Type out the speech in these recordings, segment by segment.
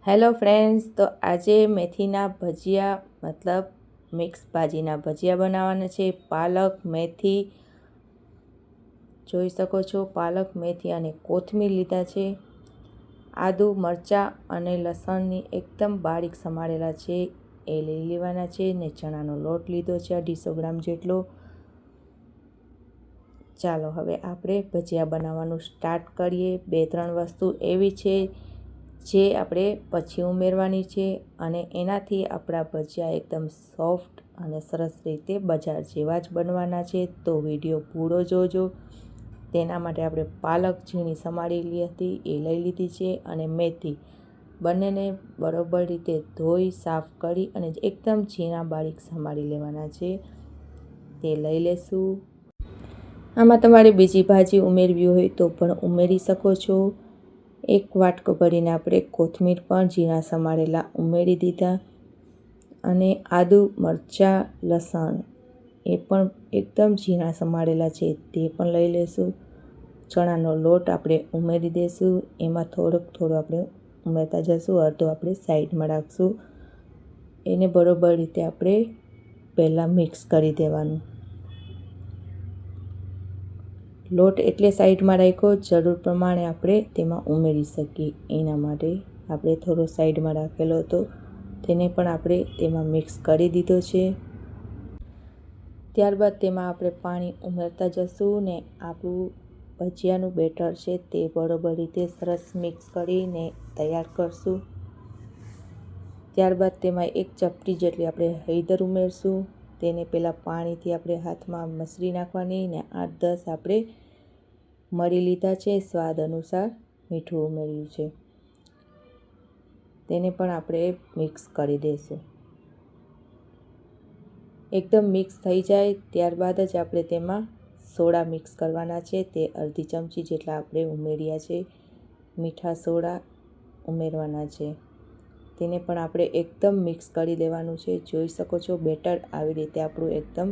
Hello friends, તો આજે મેથીના ભજીયા મતલબ મિક્સ ભાજીના ભજીયા બનાવવાના છે. પાલક, મેથી જોઈ શકો છો. પાલક, મેથી અને કોથમીર લીધા છે. આદુ, મરચાં અને લસણની એકદમ બારીક સમારેલા છે એ લઈ લેવાના છે ને ચણાનો લોટ લીધો છે 250 ગ્રામ જેટલો. ચાલો હવે આપણે ભજીયા બનાવવાનું સ્ટાર્ટ કરીએ. 2-3 વસ્તુ એવી છે જે આપણે પછી ઉમેરવાની છે અને એનાથી આપણા ભજીયા એકદમ સોફ્ટ અને સરસ રીતે બજાર જેવા જ બનવાના છે. તો વિડીયો પૂરો જોજો. તેના માટે આપણે પાલક ઝીણી સમારેલી હતી એ લઈ લીધી છે અને મેથી બંનેને બરોબર રીતે ધોઈ સાફ કરી અને એકદમ ઝીણા બારીક સમારી લેવાના છે, તે લઈ લેશું. આમાં તમારે બીજી ભાજી ઉમેરવી હોય તો પણ ઉમેરી શકો છો. એક વાટકો ભરીને આપણે કોથમીર પણ ઝીણા સમારેલા ઉમેરી દીધા અને આદુ, મરચાં, લસણ એ પણ એકદમ ઝીણા સમારેલા છે તે પણ લઈ લેશું. ચણાનો લોટ આપણે ઉમેરી દઈશું. એમાં થોડું આપણે ઉમેરતા જઈશું. અડધો આપણે સાઈડમાં રાખશું. એને બરોબર રીતે આપણે પહેલાં મિક્સ કરી દેવાનું. લોટ એટલે સાઈડમાં રાખ્યો, જરૂર પ્રમાણે આપણે તેમાં ઉમેરી શકીએ એના માટે આપણે થોડો સાઈડમાં રાખેલો હતો, તેને પણ આપણે તેમાં મિક્સ કરી દીધો છે. ત્યારબાદ તેમાં આપણે પાણી ઉમેરતા જઈશું ને આપણું ભજીયાનું બેટર છે તે બરોબર રીતે સરસ મિક્સ કરીને તૈયાર કરશું. ત્યારબાદ તેમાં 1 ચપટી જેટલી આપણે હળદર ઉમેરશું. તેને પહેલાં પાણીથી આપણે હાથમાં મસળી નાખવાની ને 8-10 આપણે મરી લીધા છે. સ્વાદ અનુસાર મીઠું ઉમેર્યું છે. તેને પણ આપણે મિક્સ કરી દઈશું. એકદમ મિક્સ થઈ જાય ત્યારબાદ જ આપણે તેમાં સોડા મિક્સ કરવાના છે. તે અડધી ચમચી જેટલા આપણે ઉમેર્યા છે. મીઠા સોડા ઉમેરવાના છે. તેને પણ આપણે એકદમ મિક્સ કરી દેવાનું છે. જોઈ શકો છો બેટર આવી રીતે આપણું એકદમ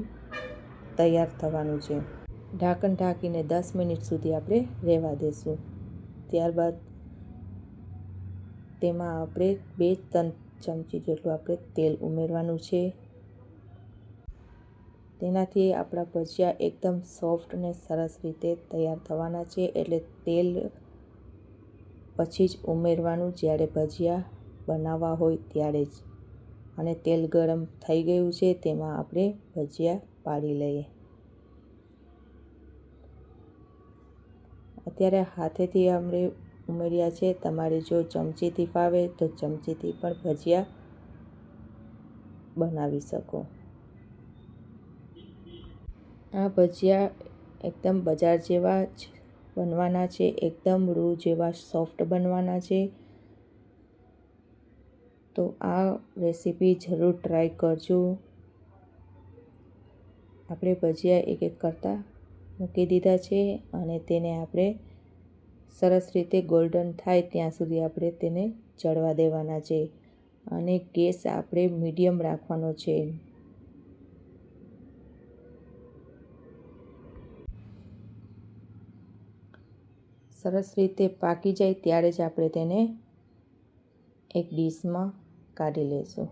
તૈયાર થવાનું છે. ઢાંકણ ઢાંકીને 10 મિનિટ સુધી આપણે રહેવા દઈશું. ત્યારબાદ તેમાં આપણે 2-3 ચમચી જેટલું આપણે તેલ ઉમેરવાનું છે. તેનાથી આપણા ભજીયા એકદમ સોફ્ટ અને સરસ રીતે તૈયાર થવાના છે. એટલે તેલ પછી જ ઉમેરવાનું જ્યારે ભજીયા બનાવવા હોય ત્યારે જ. અને તેલ ગરમ થઈ ગયું છે, તેમાં આપણે ભજીયા પાડી લઈએ. અત્યારે હાથેથી આપણે ઉમેર્યા છે. તમારે જો ચમચીથી ફાવે તો ચમચીથી પણ ભજીયા બનાવી શકો. આ ભજીયા એકદમ બજાર જેવા જ બનવાના છે. એકદમ રૂ જેવા સોફ્ટ બનવાના છે. તો આ રેસીપી જરૂર ટ્રાય કરજો. આપણે ભજીયા એક કરતાં મૂકી દીધા છે અને તેને આપણે સરસ રીતે ગોલ્ડન થાય ત્યાં સુધી આપણે તેને ચડવા દેવાના છે અને ગેસ આપણે મીડિયમ રાખવાનો છે. સરસ રીતે પાકી જાય ત્યારે જ આપણે તેને એક ડીશમાં કાઢી લઈશું.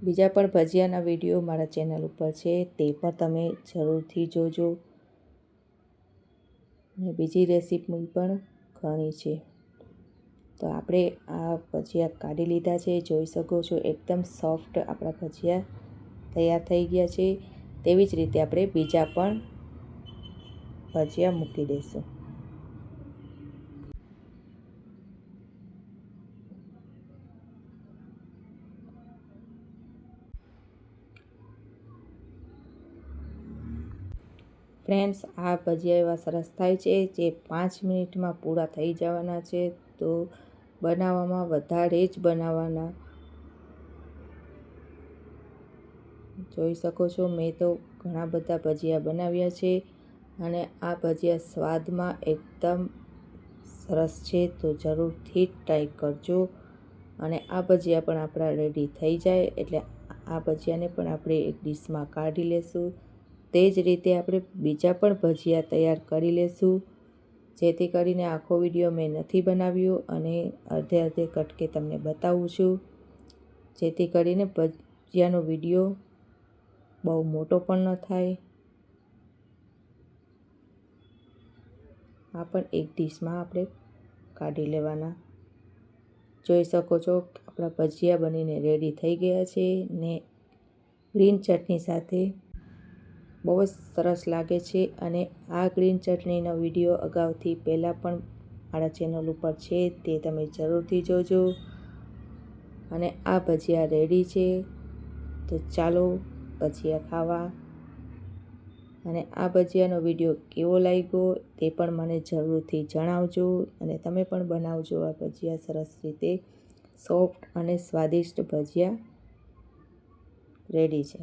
બીજા પણ ભજીયાના વિડીયો મારા ચેનલ ઉપર છે, તે પણ તમે જરૂરથી જોજો. ને બીજી રેસીપી પણ ઘણી છે. તો આપણે આ ભજીયા કાઢી લીધા છે. જોઈ શકો છો એકદમ સોફ્ટ આપણા ભજીયા તૈયાર થઈ ગયા છે. તેવી જ રીતે આપણે બીજા પણ ભજીયા મૂકી દઈશું. ફ્રેન્ડ્સ, આ ભજીયા એવા સરસ થાય છે જે 5 મિનિટમાં પૂરા થઈ જવાના છે. તો બનાવવામાં વધારે જ બનાવવાના. જોઈ શકો છો મેં તો ઘણા બધા ભજીયા બનાવ્યા છે અને આ ભજીયા સ્વાદમાં એકદમ સરસ છે. તો જરૂરથી ટ્રાય કરજો. અને આ ભજીયા પણ આપણા રેડી થઈ જાય એટલે આ ભજીયાને પણ આપણે એક ડીશમાં કાઢી લેશું. તે જ રીતે આપણે બીજા પણ ભજીયા તૈયાર કરી લેશું, જેથી કરીને આખો વિડીયો મેં નથી બનાવ્યો અને અડધે અડધે કટકે તમને બતાવું છું, જેથી કરીને ભજીયાનો વિડીયો બહુ મોટો પણ ન થાય. આ પણ એક ડીશમાં આપણે કાઢી લેવાના. જોઈ શકો છો આપણા ભજીયા બનીને રેડી થઈ ગયા છે ને ગ્રીન ચટણી સાથે બહુ જ સરસ લાગે છે. અને આ ગ્રીન ચટણીનો વિડીયો અગાઉથી પહેલાં પણ મારા ચેનલ ઉપર છે, તે તમે જરૂરથી જોજો. અને આ ભજીયા રેડી છે, તો ચાલો ભજીયા ખાવા. અને આ ભજીયાનો વિડીયો કેવો લાગ્યો તે પણ મને જરૂરથી જણાવજો. અને તમે પણ બનાવજો આ ભજીયા સરસ રીતે. સોફ્ટ અને સ્વાદિષ્ટ ભજીયા રેડી છે.